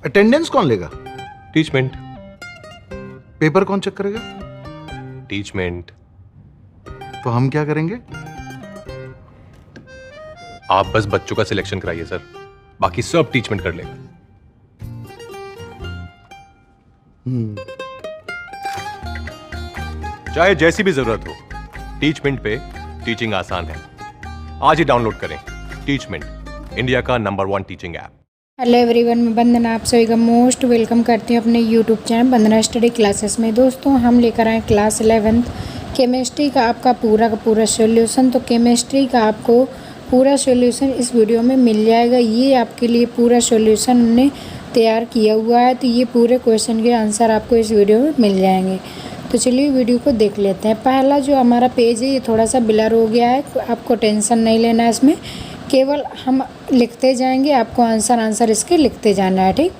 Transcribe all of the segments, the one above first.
Attendance कौन लेगा? Teachmint. Paper कौन चेक करेगा? टीचमेंट। तो हम क्या करेंगे? आप बस बच्चों का सिलेक्शन कराइए सर, बाकी सब टीचमेंट कर लेगा। चाहे जैसी भी जरूरत हो, टीचमेंट पे टीचिंग आसान है। आज ही डाउनलोड करें टीचमेंट, इंडिया का number 1 teaching app. Hello everyone, मैं वंदना आप सभी का मोस्ट वेलकम करती हूँ अपने यूट्यूब चैनल वंदना स्टडी क्लासेस में। दोस्तों, हम लेकर आए क्लास 11th केमिस्ट्री का आपका पूरा का पूरा सॉल्यूशन। तो केमिस्ट्री का आपको पूरा सॉल्यूशन इस वीडियो में मिल जाएगा। ये आपके लिए पूरा सॉल्यूशन हमने तैयार किया हुआ है, तो ये पूरे क्वेश्चन के आंसर आपको इस वीडियो में मिल जाएंगे। तो चलिए वीडियो को देख लेते हैं। पहला जो हमारा पेज है ये थोड़ा सा ब्लर हो गया है, आपको टेंशन नहीं लेना है, इसमें केवल हम लिखते जाएंगे, आपको आंसर इसके लिखते जाना है, ठीक।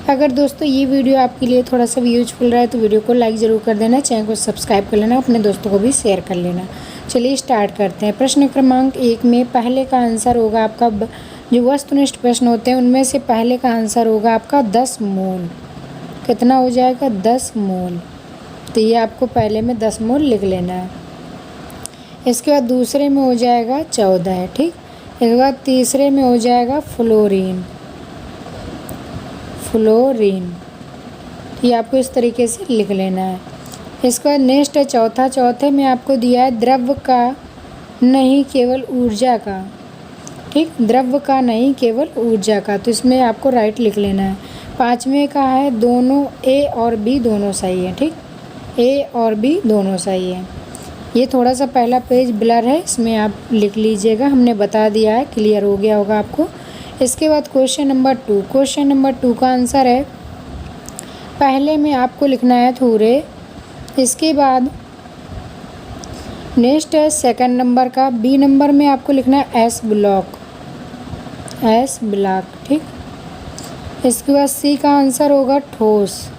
अगर दोस्तों ये वीडियो आपके लिए थोड़ा सा भी यूजफुल रहा है तो वीडियो को लाइक ज़रूर कर देना, चैनल को सब्सक्राइब कर लेना, अपने दोस्तों को भी शेयर कर लेना। चलिए स्टार्ट करते हैं। प्रश्न क्रमांक 1 में पहले का आंसर होगा आपका, जो वस्तुनिष्ठ प्रश्न होते हैं उनमें से पहले का आंसर होगा आपका 10 मोल। कितना हो जाएगा? 10 मोल। तो ये आपको पहले में 10 मोल लिख लेना है। इसके बाद दूसरे में हो जाएगा 14 है, ठीक। इसके बाद तीसरे में हो जाएगा फ्लोरीन। ये आपको इस तरीके से लिख लेना है। इसके बाद नेक्स्ट है चौथे में आपको दिया है द्रव्य का नहीं केवल ऊर्जा का, ठीक। द्रव्य का नहीं केवल ऊर्जा का, तो इसमें आपको राइट लिख लेना है। 5वें का है दोनों ए और बी दोनों सही है, ठीक। ए और बी दोनों सही है। ये थोड़ा सा पहला पेज ब्लर है, इसमें आप लिख लीजिएगा, हमने बता दिया है, क्लियर हो गया होगा आपको। इसके बाद क्वेश्चन नंबर 2 का आंसर है, पहले में आपको लिखना है थूरे। इसके बाद नेक्स्ट है सेकंड नंबर का, बी नंबर में आपको लिखना है एस ब्लॉक, ठीक। इसके बाद सी का आंसर होगा ठोस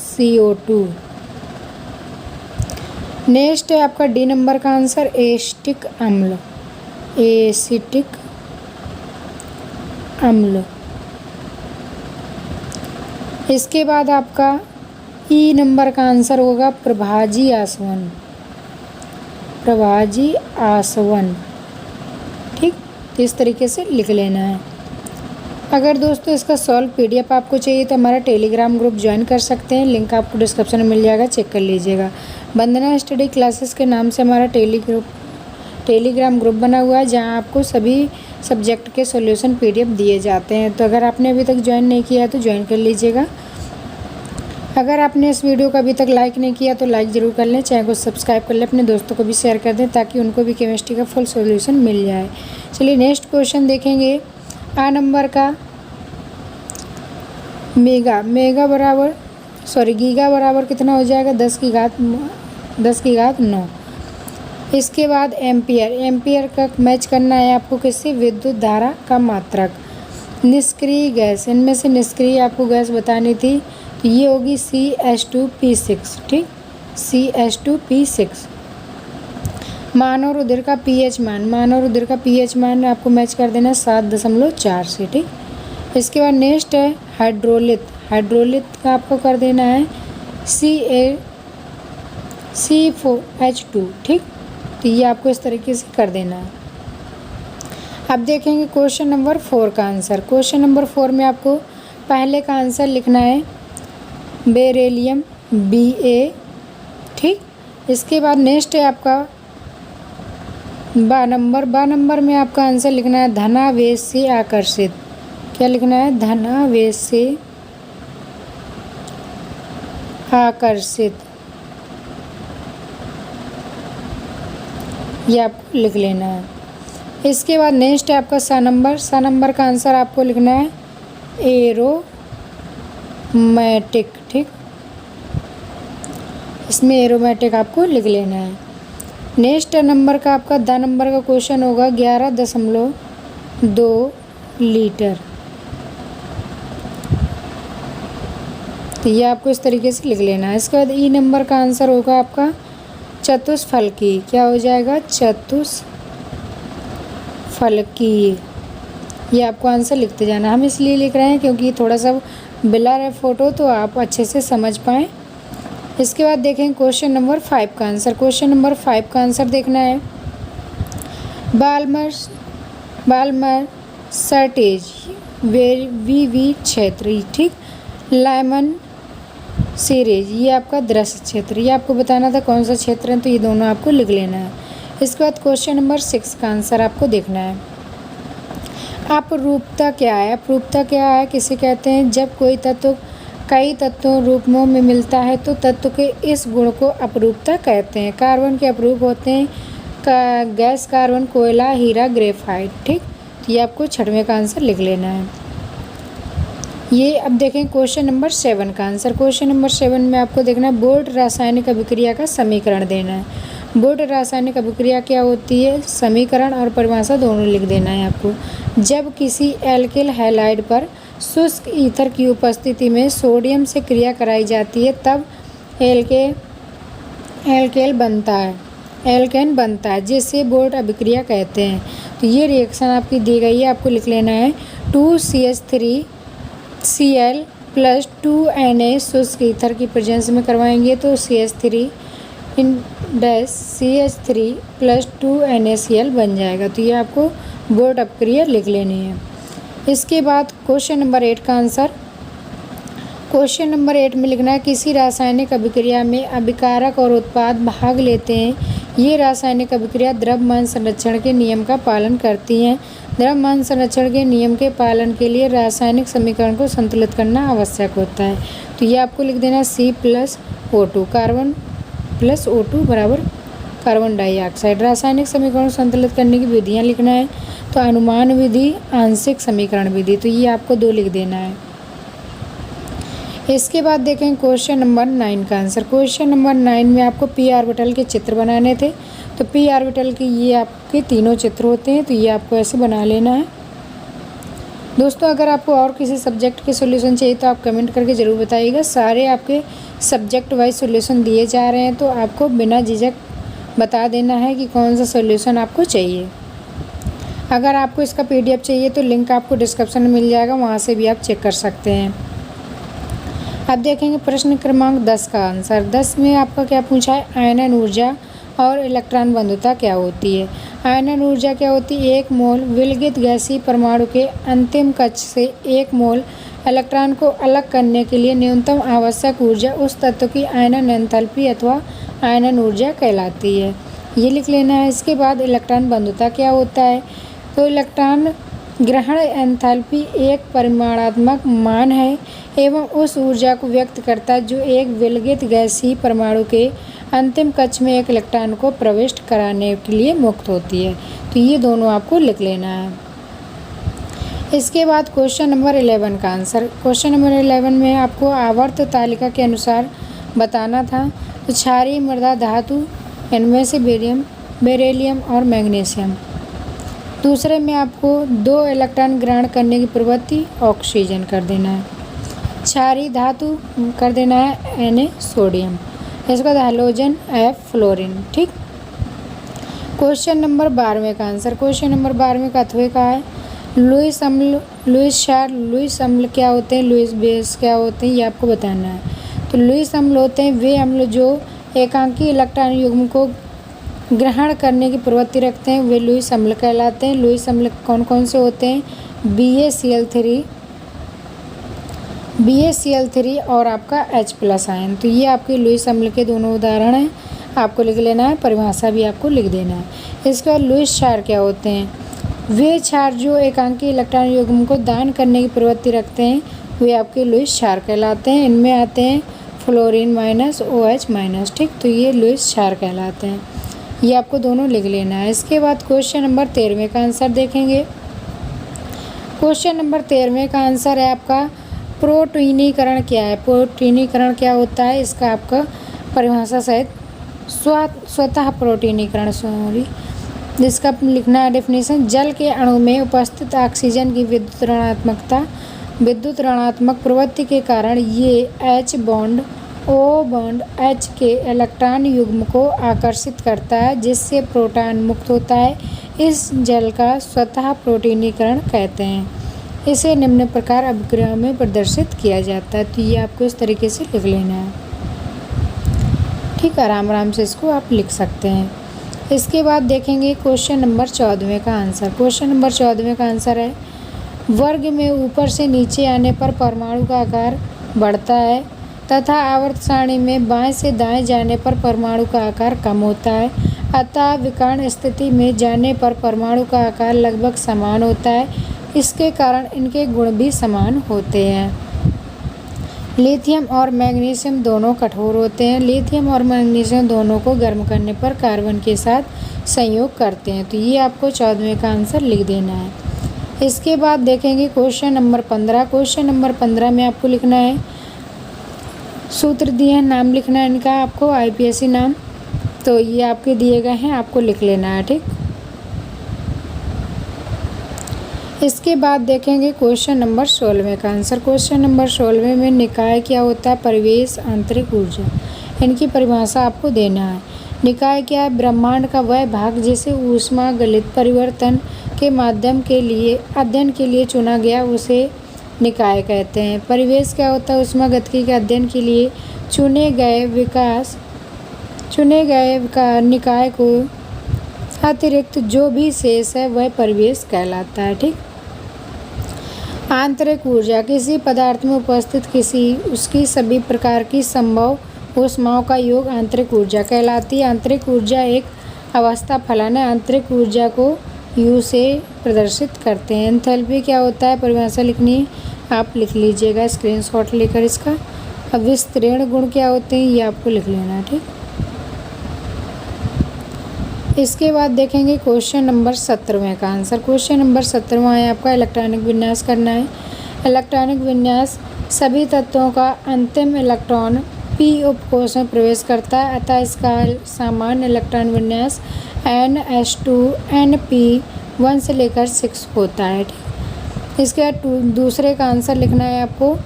CO2। नेक्स्ट है आपका डी नंबर का आंसर एसिटिक अम्ल। इसके बाद आपका ई नंबर का आंसर होगा प्रभाजी आसवन, ठीक। तो इस तरीके से लिख लेना है। अगर दोस्तों इसका सॉल्व PDF आपको चाहिए तो हमारा टेलीग्राम ग्रुप ज्वाइन कर सकते हैं, लिंक आपको डिस्क्रिप्शन में मिल जाएगा, चेक कर लीजिएगा। वंदना स्टडी क्लासेस के नाम से हमारा टेलीग्राम ग्रुप बना हुआ है, जहां आपको सभी सब्जेक्ट के सॉल्यूशन PDF दिए जाते हैं। तो अगर आपने अभी तक ज्वाइन नहीं किया तो ज्वाइन कर लीजिएगा। अगर आपने इस वीडियो को अभी तक लाइक नहीं किया तो लाइक ज़रूर कर लें, चैनल को सब्सक्राइब कर लें, अपने दोस्तों को भी शेयर कर दें ताकि उनको भी केमिस्ट्री का फुल सॉल्यूशन मिल जाए। चलिए नेक्स्ट क्वेश्चन देखेंगे। आ नंबर का गीगा बराबर कितना हो जाएगा? 10 की घात 9। इसके बाद एम्पियर का मैच करना है आपको किससे? विद्युत धारा का मात्रक। निष्क्रिय गैस, इनमें से निष्क्रिय आपको गैस बतानी थी, तो ये होगी CH2P6, ठीक। CH2P6। मानव रुधिर का pH मान आपको मैच कर देना 7.4 से, ठीक। इसके बाद नेक्स्ट है हाइड्रोलित का आपको कर देना है C4H2, ठीक। तो ये आपको इस तरीके से कर देना है। अब देखेंगे क्वेश्चन नंबर 4 का आंसर। क्वेश्चन नंबर 4 में आपको पहले का आंसर लिखना है बेरिलियम Ba, ठीक। इसके बाद नेक्स्ट है आपका बा नंबर में आपका आंसर लिखना है धनावेश से आकर्षित। क्या लिखना है? धनावेश से आकर्षित, ये आपको लिख लेना है। इसके बाद नेक्स्ट है आपका सा नंबर का आंसर आपको लिखना है एरोमेटिक, ठीक। इसमें एरोमेटिक आपको लिख लेना है। नेक्स्ट नंबर का आपका द नंबर का क्वेश्चन होगा 11.2 लीटर। तो ये आपको इस तरीके से लिख लेना है। इसके बाद ई नंबर का आंसर होगा आपका चतुष्फलकी। क्या हो जाएगा? चतुष्फलकी। ये आपको आंसर लिखते जाना। हम इसलिए लिख रहे हैं क्योंकि थोड़ा सा ब्लर है फ़ोटो, तो आप अच्छे से समझ पाएँ। इसके बाद देखें क्वेश्चन नंबर 5 का आंसर। क्वेश्चन नंबर 5 का आंसर देखना है, बाल्मर सर्टेज वी क्षेत्र, ठीक। लेमन सीरीज, ये आपका दृश्य क्षेत्र, ये आपको बताना था कौन सा क्षेत्र है, तो ये दोनों आपको लिख लेना है। इसके बाद क्वेश्चन नंबर 6 का आंसर आपको देखना है, अपरूपता क्या है। अपरूपता क्या है, किसे कहते हैं, जब कोई तत्व कई तत्वों रूपों में मिलता है तो तत्व के इस गुण को अपरूपता कहते हैं। कार्बन के अपरूप होते हैं गैस, कार्बन, कोयला, हीरा, ग्रेफाइट, ठीक। तो ये आपको 6वें का आंसर लिख लेना है। ये अब देखें क्वेश्चन नंबर 7 का आंसर। क्वेश्चन नंबर 7 में आपको देखना है, बोर्ड रासायनिक अभिक्रिया का समीकरण देना है। बोर्ड रासायनिक अभिक्रिया क्या होती है, समीकरण और परिभाषा दोनों लिख देना है आपको। जब किसी एल्किल हैलाइड पर शुष्क ईथर की उपस्थिति में सोडियम से क्रिया कराई जाती है तब एल्केन बनता है जिसे बोर्ड अभिक्रिया कहते हैं। तो ये रिएक्शन आपकी दी गई है, आपको लिख लेना है 2CH3Cl + 2Na शुष्क ईथर की प्रेजेंस में करवाएंगे तो CH3 + 2NaCl बन जाएगा। तो ये आपको बोर्ड अभिक्रिया लिख लेनी है। इसके बाद क्वेश्चन नंबर 8 का आंसर। क्वेश्चन नंबर 8 में लिखना है, किसी रासायनिक अभिक्रिया में अभिकारक और उत्पाद भाग लेते हैं। ये रासायनिक अभिक्रिया द्रव्यमान संरक्षण के नियम का पालन करती हैं। द्रव्यमान संरक्षण के नियम के पालन के लिए रासायनिक समीकरण को संतुलित करना आवश्यक होता है। तो ये आपको लिख देना C + O2, carbon + O2 = carbon dioxide. रासायनिक समीकरण संतुलित करने की विधियाँ लिखना है, तो अनुमान विधि, आंशिक समीकरण विधि, तो ये आपको 2 लिख देना है। इसके बाद देखें क्वेश्चन नंबर 9 का आंसर। क्वेश्चन नंबर 9 में आपको p ऑर्बिटल के चित्र बनाने थे, तो p ऑर्बिटल के ये आपके तीनों चित्र होते हैं, तो ये आपको ऐसे बना लेना है। दोस्तों अगर आपको और किसी सब्जेक्ट के सॉल्यूशन चाहिए तो आप कमेंट करके ज़रूर बताइएगा। सारे आपके सब्जेक्ट वाइज सॉल्यूशन दिए जा रहे हैं, तो आपको बिना झिझक बता देना है कि कौन सा सॉल्यूशन आपको चाहिए। अगर आपको इसका PDF चाहिए तो लिंक आपको डिस्क्रिप्शन में मिल जाएगा, वहाँ से भी आप चेक कर सकते हैं। अब देखेंगे प्रश्न क्रमांक 10 का आंसर। 10 में आपका क्या पूछा है, आयनन ऊर्जा और इलेक्ट्रॉन बंधुता क्या होती है। आयनन ऊर्जा क्या होती है, 1 मोल विलगित गैसीय परमाणु के अंतिम कक्ष से 1 मोल इलेक्ट्रॉन को अलग करने के लिए न्यूनतम आवश्यक ऊर्जा उस तत्व की आयनन एंथैल्पी अथवा आयनन ऊर्जा कहलाती है। ये लिख लेना है। इसके बाद इलेक्ट्रॉन बंधुता क्या होता है, तो इलेक्ट्रॉन ग्रहण एंथैल्पी एक परिमाणात्मक मान है एवं उस ऊर्जा को व्यक्त करता है जो एक विलगित गैसीय परमाणु के अंतिम कक्ष में एक इलेक्ट्रॉन को प्रविष्ट कराने के लिए मुक्त होती है। तो ये दोनों आपको लिख लेना है। इसके बाद क्वेश्चन नंबर 11 का आंसर। क्वेश्चन नंबर 11 में आपको आवर्त तालिका के अनुसार बताना था, तो क्षारीय मृदा धातु, इनमें से बेरिलियम और मैग्नीशियम। दूसरे में आपको 2 इलेक्ट्रॉन ग्रहण करने की प्रवृत्ति, ऑक्सीजन कर देना है। क्षारीय धातु कर देना है Na सोडियम। इसके बाद हैलोजन F फ्लोरीन, ठीक। क्वेश्चन नंबर 12 का आंसर। क्वेश्चन नंबर 12 का अथवे का है, लुईस अम्ल, लुईस क्षार, लुईस अम्ल क्या होते हैं, लुईस बेस क्या होते हैं, ये आपको बताना है। तो लुईस अम्ल होते हैं वे अम्ल जो एकांकी इलेक्ट्रॉन युग्म को ग्रहण करने की प्रवृत्ति रखते हैं, वे लुईस अम्ल कहलाते हैं। लुईस अम्ल कौन कौन से होते हैं, BaCl3 और आपका H+ आयन। तो ये आपके लुईस अम्ल के दोनों उदाहरण हैं, आपको लिख लेना है, परिभाषा भी आपको लिख देना है। इसके बाद लुईस क्षार क्या होते हैं, वे क्षार जो एकांकी इलेक्ट्रॉन युग्म को दान करने की प्रवृत्ति रखते हैं, वे आपके लुईस क्षार कहलाते हैं। इनमें आते हैं फ्लोरीन - OH-, ठीक। तो ये लुईस क्षार कहलाते हैं, ये आपको दोनों लिख लेना है। इसके बाद क्वेश्चन नंबर 13 का आंसर देखेंगे। क्वेश्चन नंबर 13 का आंसर है आपका प्रोटीनीकरण क्या है। प्रोटीनीकरण क्या होता है, इसका आपका परिभाषा सहित स्वतः प्रोटीनीकरण, जिसका लिखना है डेफिनेशन, जल के अणु में उपस्थित ऑक्सीजन की विद्युत ऋणात्मक प्रवृत्ति के कारण ये H bond O bond H के इलेक्ट्रॉन युग्म को आकर्षित करता है, जिससे प्रोटॉन मुक्त होता है इस जल का स्वतः प्रोटीनीकरण कहते हैं। इसे निम्न प्रकार अभिक्रियाओं में प्रदर्शित किया जाता है। तो ये आपको इस तरीके से लिख लेना है। ठीक, आराम आराम से इसको आप लिख सकते हैं। इसके बाद देखेंगे क्वेश्चन नंबर 14वें का आंसर। क्वेश्चन नंबर 14वें का आंसर है, वर्ग में ऊपर से नीचे आने पर परमाणु का आकार बढ़ता है तथा आवर्त सारणी में बाएं से दाएं जाने पर परमाणु का आकार कम होता है। अतः विकर्ण स्थिति में जाने पर परमाणु का आकार लगभग समान होता है। इसके कारण इनके गुण भी समान होते हैं। लिथियम और मैग्नीशियम दोनों कठोर होते हैं। लिथियम और मैग्नीशियम दोनों को गर्म करने पर कार्बन के साथ संयोग करते हैं। तो ये आपको 14वें का आंसर लिख देना है। इसके बाद देखेंगे क्वेश्चन नंबर 15। क्वेश्चन नंबर 15 में आपको लिखना है, सूत्र दिए हैं, नाम लिखना है इनका आपको, IPSC नाम। तो ये आपके दिए गए हैं, आपको लिख लेना है। ठीक, इसके बाद देखेंगे क्वेश्चन नंबर 16वें का आंसर। क्वेश्चन नंबर 16वें में निकाय क्या होता है, परिवेश, आंतरिक ऊर्जा, इनकी परिभाषा आपको देना है। निकाय क्या है, ब्रह्मांड का वह भाग जिसे ऊष्मा गलित परिवर्तन के माध्यम के लिए अध्ययन के लिए चुना गया उसे निकाय कहते हैं। परिवेश क्या होता है, ऊष्मा गतिकी के अध्ययन के लिए चुने गए निकाय को अतिरिक्त जो भी शेष है वह परिवेश कहलाता है। ठीक, आंतरिक ऊर्जा, किसी पदार्थ में उपस्थित उसकी सभी प्रकार की संभव ऊष्माओं का योग आंतरिक ऊर्जा कहलाती है। आंतरिक ऊर्जा एक अवस्था फलन है। आंतरिक ऊर्जा को U से प्रदर्शित करते हैं। एंथैल्पी क्या होता है, परिभाषा लिखनी है, आप लिख लीजिएगा स्क्रीनशॉट लेकर इसका। अब विस्तृण गुण क्या होते हैं ये आपको लिख लेना है। ठीक, इसके बाद देखेंगे क्वेश्चन नंबर 17वें का आंसर। क्वेश्चन नंबर 17वां है आपका, इलेक्ट्रॉनिक विन्यास करना है। इलेक्ट्रॉनिक विन्यास, सभी तत्वों का अंतिम इलेक्ट्रॉन p उपकोष में प्रवेश करता है, अतः इसका सामान्य इलेक्ट्रॉन विन्यास NS2 NP1 से लेकर 6 होता है। ठीक, इसके बाद दूसरे का आंसर लिखना है आपको,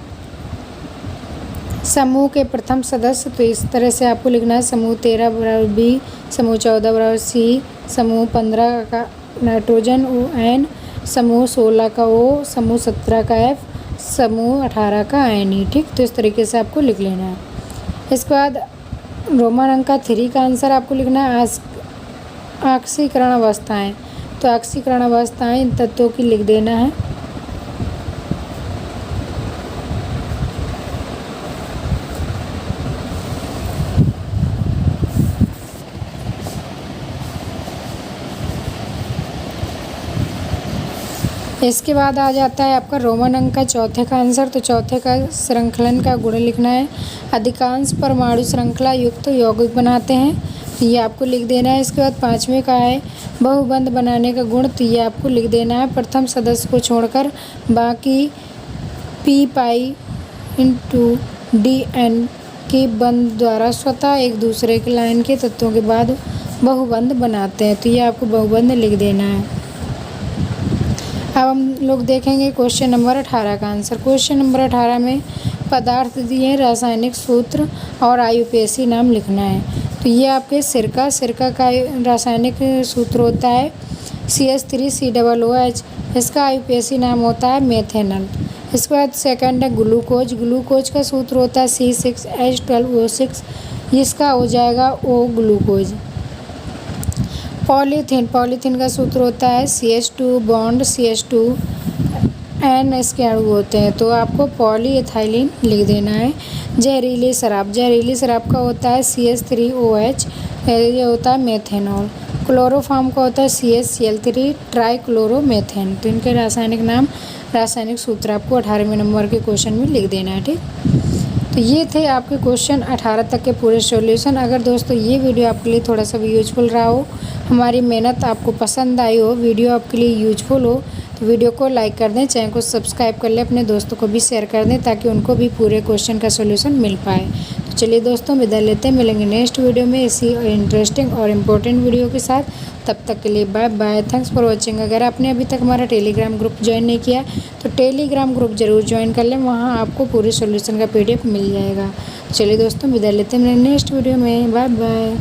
समूह के प्रथम सदस्य। तो इस तरह से आपको लिखना है, समूह 13 बराबर B, समूह 14 बराबर C, समूह 15 का नाइट्रोजन ON, समूह 16 का O, समूह 17 का F, समूह 18 का Ne। ठीक, तो इस तरीके से आपको लिख लेना है। इसके बाद रोमन अंक का 3 का आंसर आपको लिखना है, ऑक्सीकरण अवस्थाएं। तो ऑक्सीकरण अवस्थाएं इन तत्वों की लिख देना है। इसके बाद आ जाता है आपका रोमन अंक का 4 का आंसर। तो 4 का श्रृंखलन का गुण लिखना है। अधिकांश परमाणु श्रृंखला युक्त यौगिक बनाते हैं, ये आपको लिख देना है। इसके बाद 5वें का है बहुबंध बनाने का गुण, तो ये आपको लिख देना है। प्रथम सदस्य को छोड़कर बाकी p∼DN के बंध द्वारा स्वतः एक दूसरे के लाइन के तत्वों के बाद बहुबंध बनाते हैं, तो ये आपको बहुबंध लिख देना है। अब हम लोग देखेंगे क्वेश्चन नंबर 18 का आंसर। क्वेश्चन नंबर 18 में पदार्थ दिए, रासायनिक सूत्र और IUPAC नाम लिखना है। तो ये आपके सिरका का रासायनिक सूत्र होता है CH3COOH, इसका IUPAC नाम होता है मेथेनॉल। इसके बाद सेकंड है ग्लूकोज का सूत्र होता है C6H12O6, इसका हो जाएगा O ग्लूकोज। पॉलीथीन का सूत्र होता है CH2 बॉन्ड CH2N, इसके अणु होते हैं, तो आपको पॉलीएथाइलिन लिख देना है। जहरीली शराब का होता है CH3OH, ये होता है मेथेनॉल। क्लोरोफॉर्म का होता है CHCl3 ट्राइक्लोरोमेथेन। तो इनके रासायनिक सूत्र आपको 18वें नंबर के क्वेश्चन में लिख देना है। ठीक, तो ये थे आपके क्वेश्चन 18 तक के पूरे सॉल्यूशन। अगर दोस्तों ये वीडियो आपके लिए थोड़ा सा भी यूजफुल रहा हो, हमारी मेहनत आपको पसंद आई हो, वीडियो आपके लिए यूजफुल हो, तो वीडियो को लाइक कर दें, चैनल को सब्सक्राइब कर लें, अपने दोस्तों को भी शेयर कर दें ताकि उनको भी पूरे क्वेश्चन का सॉल्यूशन मिल पाए। तो चलिए दोस्तों, विदा लेते हैं, मिलेंगे नेक्स्ट वीडियो में इसी इंटरेस्टिंग और इम्पोर्टेंट वीडियो के साथ। तब तक के लिए bye bye, thanks for watching. अगर आपने अभी तक हमारा टेलीग्राम ग्रुप ज्वाइन नहीं किया तो टेलीग्राम ग्रुप ज़रूर ज्वाइन कर लें, वहाँ आपको पूरे सॉल्यूशन का PDF मिल जाएगा। चलिए दोस्तों, विदा लेते हैं, मिलेंगे नेक्स्ट वीडियो में, बाय बाय।